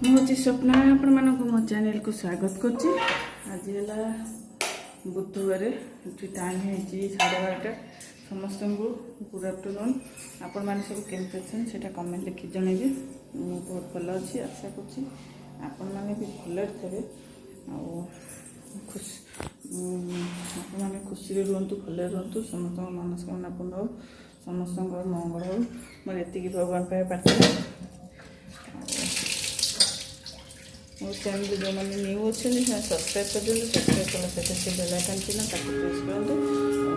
मुझे स्वप्ना आपण मानक मो चैनल को स्वागत करछि। आज है बुधवार टाइम है 12:30। समस्त को गुड आफ्टरनून। आपण मैंने सब केमती अच्छे से कमेंट लिखि जनइबे। मुझे बहुत भल अच्छी आशा करी आपण मैंने भी भल थे खुश आपने खुशी रुहतु भले रुहतु समस्त मनस्कामना पूर्ण हो समस्त मंगल हो मोर एति भगवान पाए प्रार्थना। मो चैनल जो मैंने न्यू अच्छे सब्सक्राइब कर दिखाँ सब्सक्राइब कला सहित से बेल आइकन चिन्ह ताको प्रेस करूँ।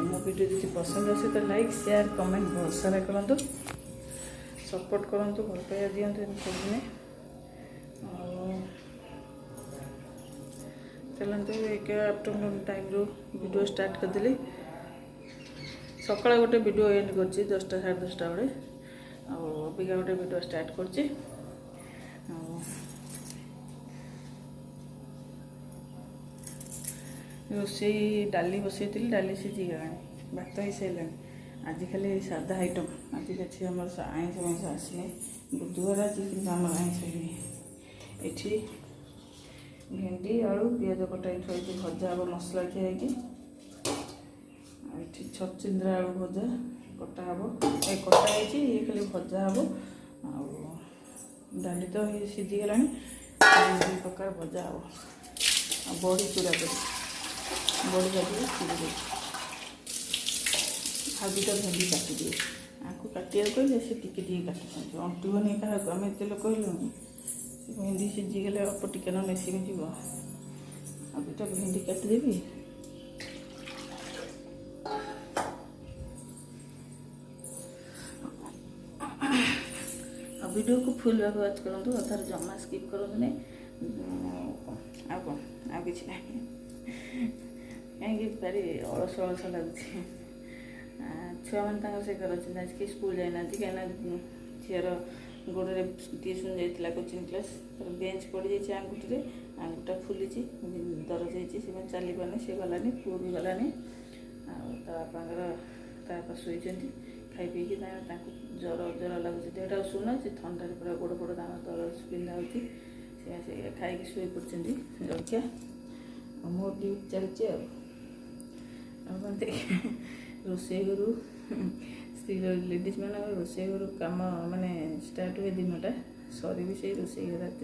मो वीडियो जब पसंद आसे तो लाइक शेयर कमेंट बहुत सारा करूँ सपोर्ट करूँ भल पाइबा दिखाँ सबदिने। चलते एक आफ्टरनून टाइम रू वीडियो स्टार्ट करदेली। सकाळ गोटे वीडियो एंड कर 10टा 10:30 बड़े अबिका गोटे वीडियो स्टार्ट कर रोसे डाली बसई डाली सीझी गला भात हो सारे। आज खाली सादा आइटम आज अच्छी आम आईस माइस आसने बुधवार आज कि आम आईस ये भेंडी आलू पिज कटा थी भजा हम मसला खिया ये छचिंद्रा आलू भजा कटा हम कटाई ये खाली भजा हम डाली तो सीझी गला दु प्रकार भजा हम बड़ी चूड़ा कर बड़ी भाजी सीझी आ दुटा भेंडी काटी दिए आपको काटिया कहले से टिके काटुଛନ୍ତି अंटुबनी क्या आम एत लोक कहलुनि भेंडी सीझी गले अल्प टिके न मेसिन जीव आ दुटा भेंडी काटिदेवी। वीडियो को फुल भाग वाच करूँ अथार जमा स्किप करूँ नहीं आ कौन आ कि कहीं भारी अलस अलस लगुच छुआ मैंने से घर अच्छे आज कि स्कूल जाना कहीं झीर गोड़े ट्यूशन जाइला कोचिंग क्लास तर बेंच पड़ जाइए आंगुठी आंगुठा फुली दरज होती चली पारे सी गलानी पुओ भी गलानी बापा शोई खाई पीकि जर जर लगुच देहटा शुना से थंडा पूरा गोड़ पड़ दरज पिंधा होती से खाई शोई पड़ते जलखिया मोर ड्यूटी चलती रोसे करू स्त्री लेडीज मान रोसे करू कम माने स्टार्ट हुए दिनटा सरी भी से रोसे रात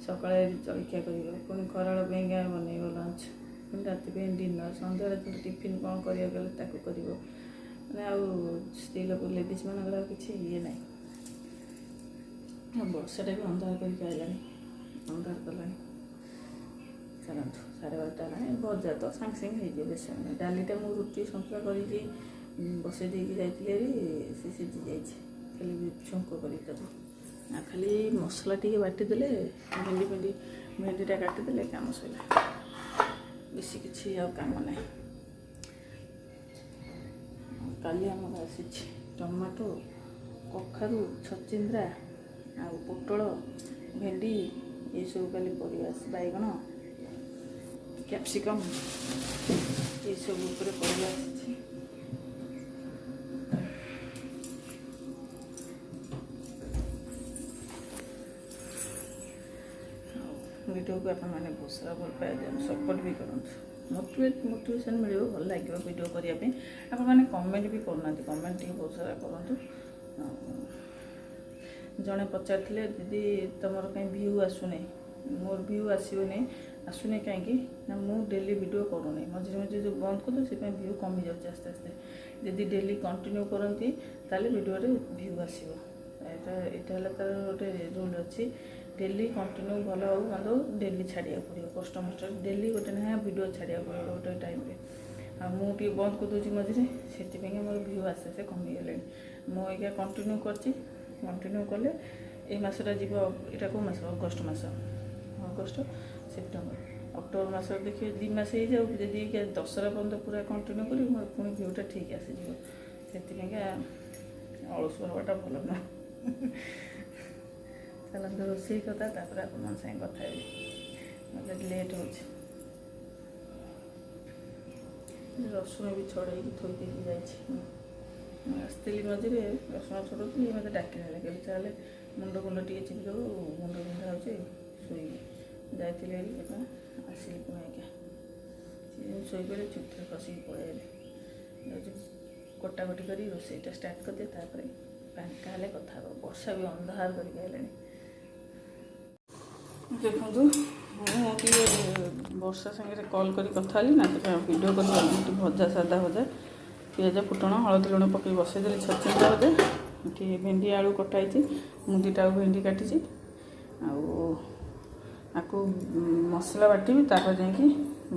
सका जलखिया कर पुणी खराड़ बनइब लंच पुणी रात डिनर सन्ध्या टिफिन कौन कर मैंने स्त्री लोक लेडीज मान कि ये ना वर्षाटा भी अंधार करके आइलानी अंधार कला चलतु 12:30 भजा तो सांगे सांगे हो बेस डालीटा मुझे रुटी सन्तुला कर बसई देकी जाइए सी सीझी जाए खाली छुंक कर खाली मसला टी बाटिदेले भेंडी भेंडी भेंडीटा काटिदेले काम सैला बेसी किसी काम ना। काली आमर आसी टमाटो कखारू छचिंद्रा आ पोटल भेंडी ये सब काली परिवा बैगण कैप्सिकम ये सब ऊपर परिवा आसी वीडियो को आपने बहुत सारा भल पाए सपोर्ट भी करूँ मोटिवेशन मिले भल लगे वीडियो करने आपने कमेंट भी करना कमेंट टी बहुत सारा करूँ। जड़े पचारे दीदी तुम कहीं व्यू आसुना मोर व्यू आसोनी आसुना कहीं ना मु डेली वीडियो करूनी मझे मझे जो बंद कर से व्यू कमी जाए आस्ते आस्ते यदि डेली कंटिन्यू करती ताले वीडियो व्यू आसो यहाँ तार गोटे रूल अच्छी डेली कंटिन्यू भल हो बंद हो डेली छाड़ा पड़ो कष्ट मस्ट डेली गोटे ना वीडियो छाड़ा पड़ो गोटे टाइम मुझे बंद कर दूसरी मझे से मोर व्यू आस्ते आस्ते कमीगले मुझे कंटिन्यू कंटिन्यू कले ये मसटा जीव यहाँ कौ मस अगस्ट मस अगस्ट सेप्टेम्बर अक्टोबर मस देखिए 2 मास हो जाऊ जदि दशहरा पर्यटन पूरा कंटिन्यू करी मोर पुणी व्यूटा ठीक आसीज से अलस हवाटा भल ना। चलते रोसे कथा आप सागे कथा मतलब लेट हो रसुण भी छड़े थोड़ी देकी जाइए आसती मझे रसुण छड़ौली मत डाक कहते चले मुंड कुंड टे चिपी देव मुंड बिंधा हो ଶୋଇବି ଯାଇଥିଲି ଏବେ ଆସିଲି ପୁଣି ସିଏ ଶୋଇପଡ଼େ ଚୁପଚାପ ଖସିକି ପଳେଇଲେ। ଯାଉଛି କଟାକଟି କରି ରୋଷେଇଟା ଷ୍ଟାର୍ଟ କରିଦିଏ, ତାପରେ ଫାଙ୍କା ହେଲେ କଥା ହେବ। ବର୍ଷା ବି ଅନ୍ଧାର କରିକି ଆଇଲାଣି। ଦେଖନ୍ତୁ ମୁଁ ଟିକେ ବର୍ଷା ସାଙ୍ଗରେ କଲ୍ କରି କଥା ହେଲି ନା, ଟିକେ ଭିଡ଼ିଓ କରି ଟିକେ ଭଜା, ସାଧା ଭଜା, ପିଆଜ ଫୁଟଣ ହଳଦୀ ଲୁଣ ପକାଇ ବସାଇଦେଲି ଛଚିନ୍ଦ୍ରା ଭଜା। ଏଠି ଭେଣ୍ଡି ଆଳୁ କଟା ହେଇଛି, ମୁଁ ଦୁଇଟା ଭେଣ୍ଡି କାଟିଛି। ଆଉ ଆକୁ ମସଲା ବାଟିବି, ତାପରେ ଯାଇକି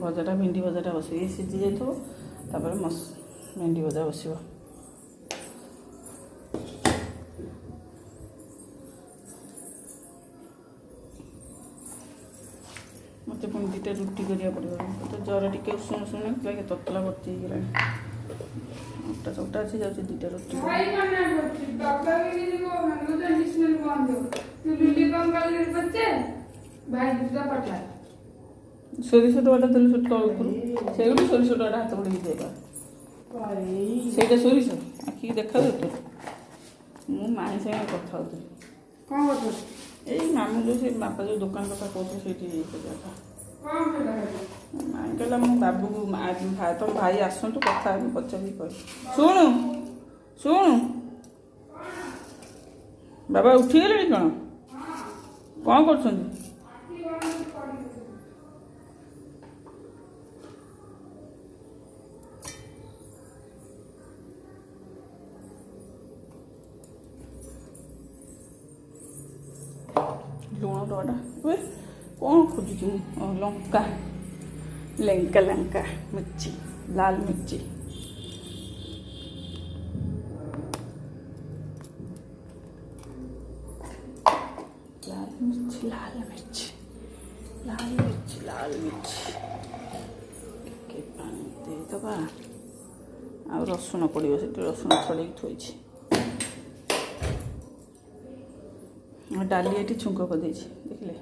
ଭଜାଟା ଭେଣ୍ଡି ଭଜାଟା ବସିବି। ସିଝି ଯାଇଥିବ, ତାପରେ ଭେଣ୍ଡି ଭଜା ବସିବ। ମୋତେ ପୁଣି ଦୁଇଟା ରୁଟି କରିବାକୁ ପଡ଼ିବ। ମୋତେ ଜ୍ୱର ଟିକେ ଉଷୁମ ଉଷୁମ ଲାଗେ, ତତଲା ଭର୍ତ୍ତି ହେଇଗଲାଣି। ଅଟା ଚକଟା ଅଛି, ଯାଉଛି ଦୁଇଟା ରୁଟି। ସୋରିଷ ଟମାଟା ଦେଲେ ସେଠି ତଳକୁ ସେଇଠି ସୋରିଷ ଟମାଟା ହାତ ବୁଡ଼େଇକି ଦେବା। ସେଇଟା ସୋରିଷ ଆଖିକି ଦେଖାଯାଉ। ମୁଁ ମାଇଁ ସାଙ୍ଗେ କଥା ହେଉଥିଲି। କ'ଣ କରୁଥିଲି? ଏଇ ମାମୁଁ ଯେଉଁ ସେ ବାପା ଯେଉଁ ଦୋକାନ କଥା କହୁଥିଲେ ସେଇଠି କଥା। ମାଇଁ କହିଲା ମୁଁ ବାବୁକୁ ତମ ଭାଇ ଆସନ୍ତୁ କଥା ହେବି, ପଚାରିକି କହିବି। ଶୁଣୁ ବାବା ଉଠିଗଲେଣି କ'ଣ କରୁଛନ୍ତି? ଲୁଣ ଟମାଟା କ'ଣ ଖୋଜୁଛି ମୁଁ? ଲଙ୍କା ମିର୍ଚି, ଲାଲ ମିର୍ଚି। ଟିକେ ପାଣି ଦେଇଦେବା। ଆଉ ରସୁଣ ପଡ଼ିବ, ସେଠି ରସୁଣ ଛଡ଼େଇକି ଥୋଇଛି। ଡାଲି ଏଠି ଛୁଙ୍କ କରିଦେଇଛି, ଦେଖିଲେ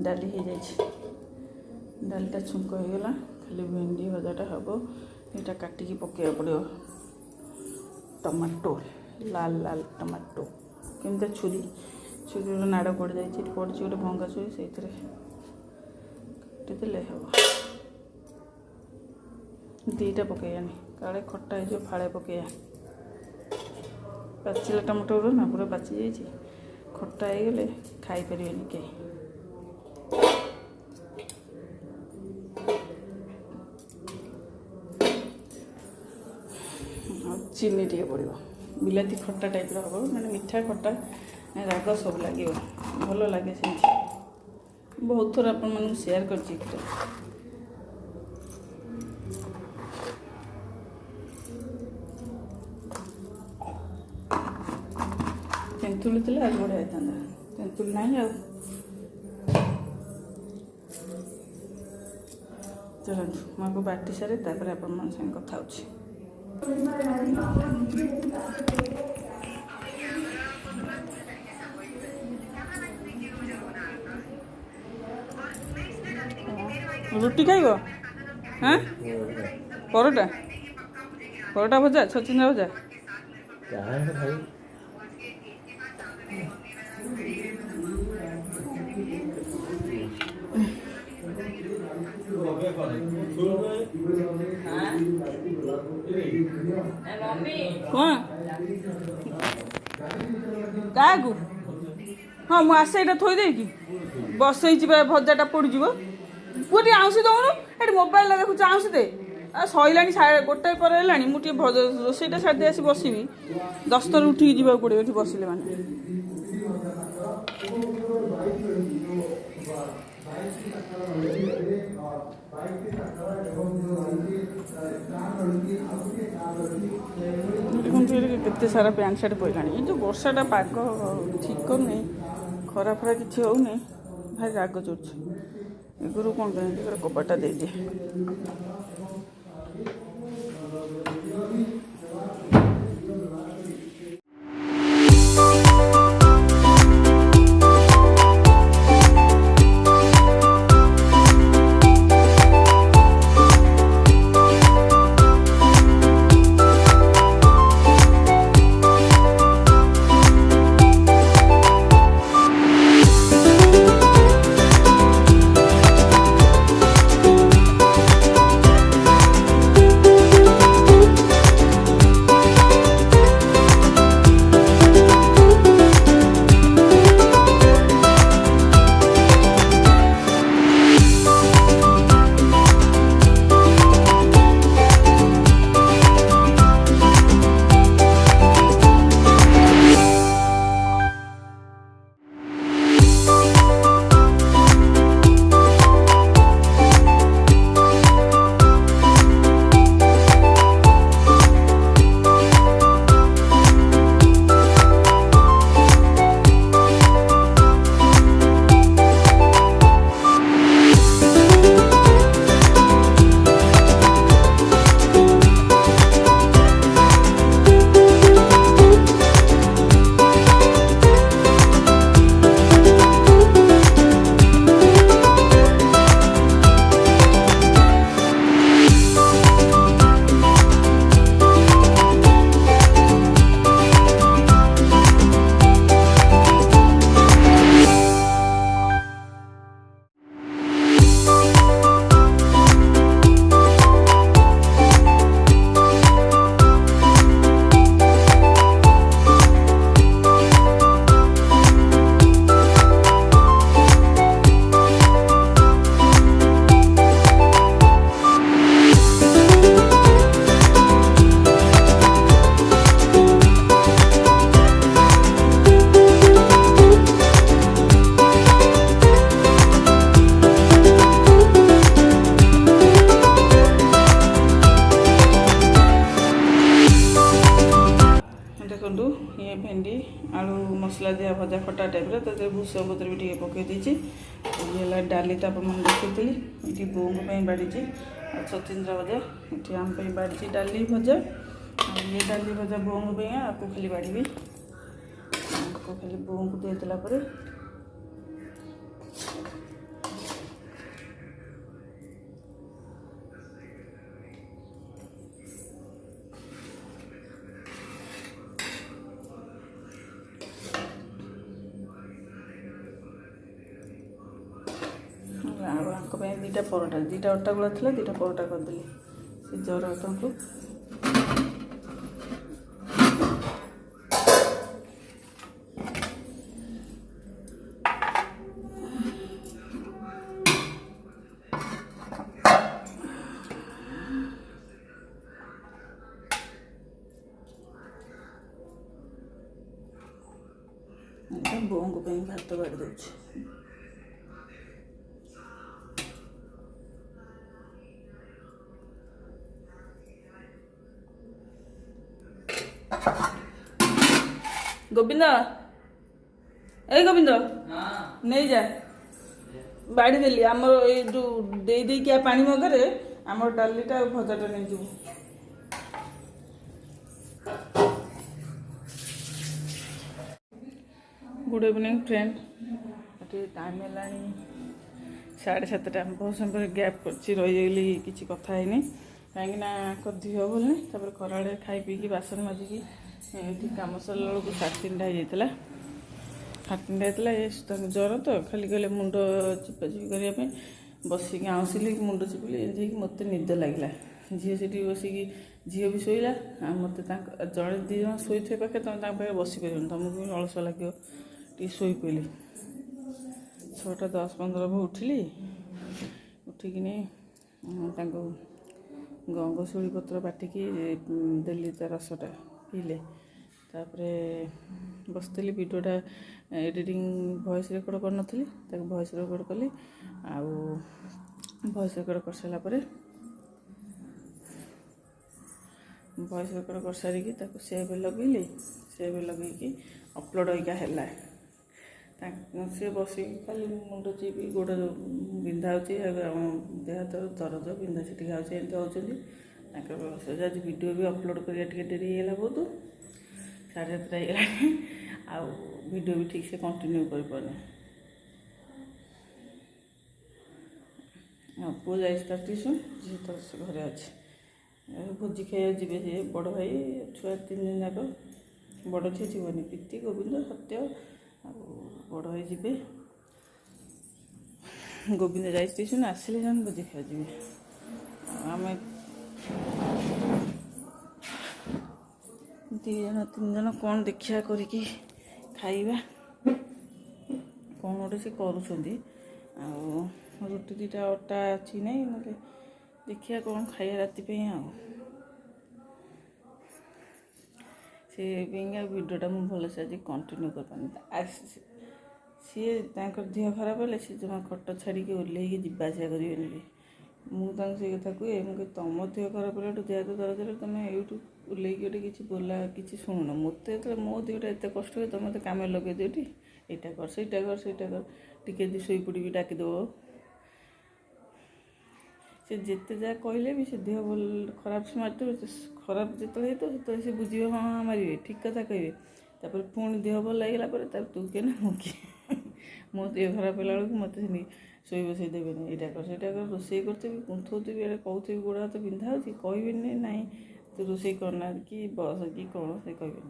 ଡାଲି ହେଇଯାଇଛି। ଡାଲିଟା ଛୁଙ୍କ ହେଇଗଲା, ଖାଲି ଭେଣ୍ଡି ଭଜାଟା ହେବ। ଏଇଟା କାଟିକି ପକାଇବାକୁ ପଡ଼ିବ। ଟମାଟୋ, ଲାଲ ଟମାଟୋ, କେମିତି ଛୁରୀର ନାଡ଼ ପଡ଼ି ଯାଇଛି। ଏଠି ପଡ଼ିଛି ଗୋଟେ ଭଙ୍ଗା ଛୁରୀ, ସେଇଥିରେ କାଟିଦେଲେ ହେବ। ଦୁଇଟା ପକାଇବାନି, କାଳେ ଖଟା ହେଇଯିବ, ଫାଳେ ପକାଇବା। ପାଚିଲା ଟମାଟୋର ନା ପୁରା ପାଚି ଯାଇଛି, ଖଟା ହେଇଗଲେ ଖାଇପାରିବେନି କେହି। ଆଉ ଚିନି ଟିକେ ପଡ଼ିବ। ବିଲାତି ଖଟା ଟାଇପ୍ର ହେବ, ମାନେ ମିଠା ଖଟା ରାଗ ସବୁ ଲାଗିବ, ଭଲ ଲାଗେ ସେମିତି। ବହୁତ ଥର ଆପଣମାନଙ୍କୁ ସେୟାର କରିଛି। ତେନ୍ତୁଳି ଥିଲେ ଆଉ ବଢ଼ିଆ ହେଇଥାନ୍ତା, ତେନ୍ତୁଳି ନାହିଁ। ଆଉ ଚାଲନ୍ତୁ ମୁଁ ଆକୁ ବାଟି ସାରେ, ତାପରେ ଆପଣମାନଙ୍କ ସାଙ୍ଗେ କଥା ହେଉଛି। ରୁଟି ଖାଇବ? ହଁ, ପରଟା ଭଜା, ଛଚିନ୍ଦ୍ରା ଭଜା। କାହାକୁ? ହଁ ମୁଁ ଆସେ, ଏଇଟା ଥୋଇ ଦେଇକି ବସେଇଛି ଭଜାଟା ପୋଡ଼ିଯିବ। ପୁଅ ଟିକେ ଆଉଁସି ଦେଉନୁ, ଏଠି ମୋବାଇଲରେ ଦେଖୁଛୁ, ଆଉଁସି ଦେ। ସଇଲାଣି, 1:30 ପରେ ହେଲାଣି। ମୁଁ ଟିକେ ରୋଷେଇଟା ସାରିଦେଇ ଆସି ବସିବି। 10 ଥର ଉଠିକି ଯିବାକୁ ପଡ଼ିବ ଏଠି ବସିଲେ ମାନେ। ଦେଖନ୍ତୁ କେତେ ସାରା ପ୍ୟାଣ୍ଟ ସାର୍ଟ ପଡ଼ିଲାଣି। ଏ ଯେଉଁ ବର୍ଷାଟା ପାଗ ଠିକ୍ କରୁନି, ଖରା ଫରା କିଛି ହେଉନି, ଭାରି ରାଗ ଚଢୁଛି। ଏଗୁରୁ କ'ଣ ପାଇଁ କବାଟଟା ଦେଇଦିଏ। भूषण पत्र भी टे पकई देती है डाली तो आपने देखी ये बोंग बाड़ी छचिंद्रा भजा ये आम बाड़ी डाली भजा ये डाली भजा बोंग आपको खाली बाड़ी आपको खाली बोंग देदेला दीटा परोटा दीटा अटा गुला था दीटा परोटा करदेली से जर को बोंग भात बाड़ी दे गोविंद ए गोविंद नहीं जा बाड़ी देली आम जो दे क्या पानी मगरे आम डालीटा भजाटा नहीं जीव गुड इवनिंग फ्रेंड ये टाइम है 7:30 बहुत समय गैप कर रही किसी कथा है कहीं दिह भल नहीं खरा खाई पी बासन माजिकी ये कम सरला बेलू 3:30 होता ये ज्वर तो खाली कहले मुंड चिपाचिपी करने बसिक आउसिली मुंड चिपिली एमती मत निद लगे झी से बसिकी झी भी शोला मत जड़े दी जन शोई थे पाखे तुम पाखे बस पार तुमको भी अलस लगे टी शोई पड़ी 6:10-15 उठिली उठिकी गंगशिउली पत्र बाटिकी देली ता रसटा पीले तापरे बसती वीडियोटा एडिटिंग वॉइस रेकर्ड कर वॉइस रेकर्ड कली आउ वॉइस रेकर्ड कर सारा वॉइस रेकर्ड कर सारिकी सेव लगेली सेव लगे अपलोड होगा है सी बसिक खाली मुंड चिपी गोड़ बिंधा देह हाथ दरज बिंधा छिटी खाऊँ एमती होती आज वीडियो भी अपलोड करा डेरी है बहुत 7:30 होगा आ वीडियो भी ठीक से कंटिन्यू कर पारे पुआ जा ट्यूशन झी तो घरे अच्छे भोजी खाई जी बड़ भाई छुआ 3 जन जाक बड़ झी जीवन प्रीति गोविंद सत्य बड़ भाई जी गोविंद जा ट्यूशन आसिले जन भोजी खाई जी आम 2 जन 3 जन कौन देखा करिकी खाइबा कौन गोटे से करुँच रुटी 2टा अटा अच्छी नहीं ना देखिए कौन खाइया राति से वीडियोटा मुझे भलसे आज कंटिन्यू कर पानी सी देह खराब है सी जमा खट छाड़ी ओल्ल जावासा करें मुझे कथा कहे मुझे तुम देह खराब है देह तो दरज तुम यूट्यूब ओल्ल गोटे किसी बोला कि शुणुन मत मो देहटा एत कष्ट हुए तुम मत कम लगे दिटी यहाँ कर सहीटा कर टी शोई पड़ी डाकिदेव से जिते जहाँ कहले भी से देह भल खराब से मारे खराब जो से बुझे हाँ मारे ठीक कथा कहे पुणी देह भल लगे तू के ना मुझे मो देह खराब है बेलू मत शोई बसई देवे यहाँ कर सहीटा कर रोसे करते कुंथी कहते गोड़ हाथ बिंधा कहे ना तू रोसे करना कि बस कि कौन से कहे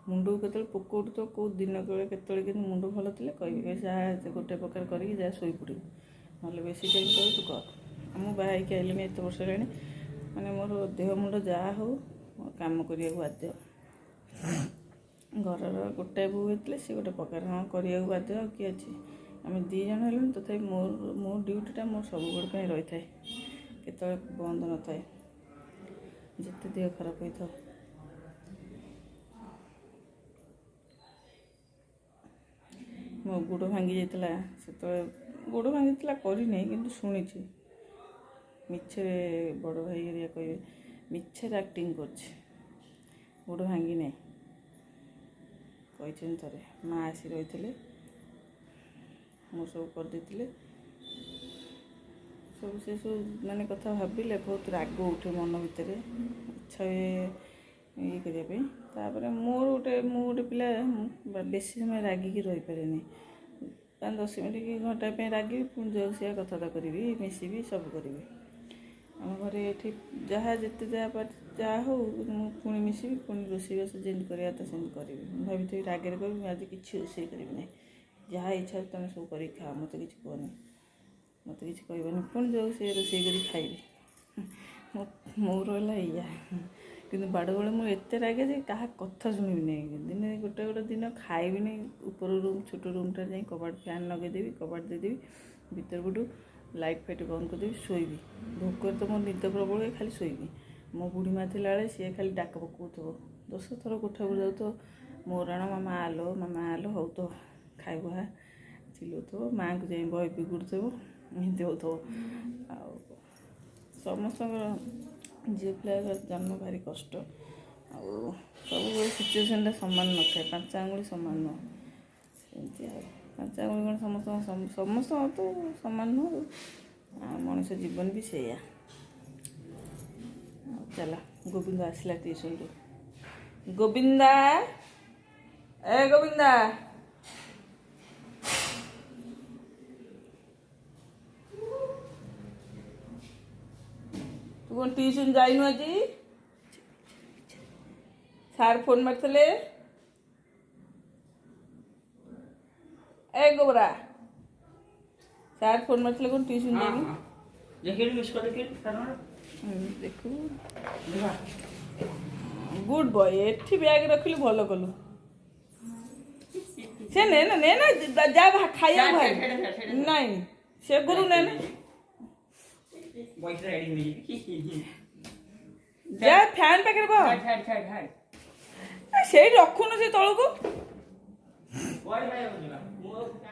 मुंड को केत पोक उठु तो कौ दिन के मुंड भल थे कहे जहाँ गोटे प्रकार करके जहाँ शोई पड़ू ना बेसी टाइम कह तू कर मुझे बाहर आइली 8 वर्ष है मैंने मोर देह मुंड जहाँ हो कम करने बाध्य घर गोटाए बो होते सी गोटे प्रकार हाँ करने बाध्य किए अच्छे आम 2 जन हेलुँ तथा मो ड्यूटीटा मोर सब गोड़ रही था केत बंद न थाए जिते देह खराब होता मो गोड़ भांगी जाता से गोड़ भांगी करनी कि शुणी मिछे बड़ भाई एरिया कहे मिछे एक्टिंग कर गोड़ भांगी नहीं कही थे माँ आसी रही थे ମୁଁ ସବୁ କରିଦେଇଥିଲେ ସବୁ ସେ ସବୁ ମାନେ କଥା ଭାବିଲେ ବହୁତ ରାଗ ଉଠେ ମନ ଭିତରେ, ଇଚ୍ଛା ହୁଏ ଇଏ କରିବା ପାଇଁ। ତାପରେ ମୁଁ ଗୋଟେ ପିଲା ବେଶୀ ସମୟ ରାଗିକି ରହିପାରେନି। 5-10 ମିନିଟ୍ କି ଘଣ୍ଟା ପାଇଁ ରାଗିବି, ପୁଣି ଯୋଉସିଆ କଥାବାର୍ତ୍ତା କରିବି, ମିଶିବି, ସବୁ କରିବି। ଆମ ଘରେ ଏଠି ଯାହା ଯେତେ ଯାହା ହଉ ମୁଁ ପୁଣି ମିଶିବି, ପୁଣି ରୋଷେଇବାସ ଯେମିତି କରିବା କଥା ସେମିତି କରିବି। ମୁଁ ଭାବିଥିବି ରାଗରେ କହିବି ମୁଁ ଆଜି କିଛି ରୋଷେଇ କରିବି ନାହିଁ, ଯାହା ଇଚ୍ଛା ତୁମେ ସବୁ କରିକି ଖାଅ, ମୋତେ କିଛି କୁହନି, ମୋତେ କିଛି କହିବନି, ପୁଣି ଯୋଉ ସେ ରୋଷେଇ କରି ଖାଇବି। ମୋର ହେଲା ଏଇଆ। କିନ୍ତୁ ବାଡ଼ବେଳେ ମୁଁ ଏତେ ରାଗେ ଯେ କାହା କଥା ଶୁଣିବି ନାହିଁ। ଦିନେ ଗୋଟେ ଦିନ ଖାଇବିନି, ଉପର ରୁମ୍ ଛୋଟ ରୁମ୍ଟାରେ ଯାଇ କବାଟ ଫ୍ୟାନ୍ ଲଗେଇଦେବି, କବାଟ ଦେଇଦେବି, ଭିତର ପଟୁ ଲାଇଟ୍ ଫାଇଟ୍ ବନ୍ଦ କରିଦେବି, ଶୋଇବି। ଭୋକରେ ତ ମୋ ନିଦ ପ୍ରବଳ ହୁଏ, ଖାଲି ଶୋଇବି। ମୋ ବୁଢ଼ୀ ମା ଥିଲାବେଳେ ସିଏ ଖାଲି ଡାକ ପକାଉଥିବ, 10 ଥର କୋଠାକୁ ଯାଉଥିବ, ମୋ ରାଣ ମାମା ଆଲୋ ହଉ ତ ଖାଇବୁ ହା, ଚିଲଉଥିବ, ମାଆଙ୍କୁ ଯାଇ ବହି ବିଗୁଡ଼ୁଥିବ, ଏମିତି ହେଉଥିବ। ଆଉ ସମସ୍ତଙ୍କର ଝିଅ ପିଲାର ଜନ୍ମ ଭାରି କଷ୍ଟ। ଆଉ ସବୁବେଳେ ସିଚୁଏସନ୍ଟା ସମାନ ନଥାଏ, 5 ଆଙ୍ଗୁଳି ସମାନ ନୁହଁ। ସେମିତି ଆଉ 5 ଆଙ୍ଗୁଳି କ'ଣ ସମସ୍ତଙ୍କ ତ ସମାନ ନୁହଁ। ଆଉ ମଣିଷ ଜୀବନ ବି ସେଇଆ। ଆଉ ଚାଲ, ଗୋବିନ୍ଦ ଆସିଲା ଟ୍ୟୁସନ୍ରୁ। ଗୋବିନ୍ଦା, ଗୋବିନ୍ଦା, ତୁ କ'ଣ ଟ୍ୟୁସନ୍ ଯାଇନୁ ଆଜି? ସାର୍ ଫୋନ୍ ମାରିଥିଲେ? ଗୋବରା, ସାର୍ ଫୋନ୍ ମାରିଥିଲେ କ'ଣ ଟ୍ୟୁସନ୍ ଯାଇନୁ? ଦେଖୁ, ଗୁଡ୍ ବୟ। ଏଠି ବ୍ୟାଗ୍ ରଖିଲୁ, ଭଲ କଲୁ। ସେ ନେ ନା ଯା ଖାଇବାକୁ ଭାଇ ନାଇଁ, ସେଗୁରୁ ନେ ନା, ଯା ଫ୍ୟାନ୍ ପାଖରେ ବହ। ସେଇଠି ରଖୁନୁ ସେ ତଳକୁ।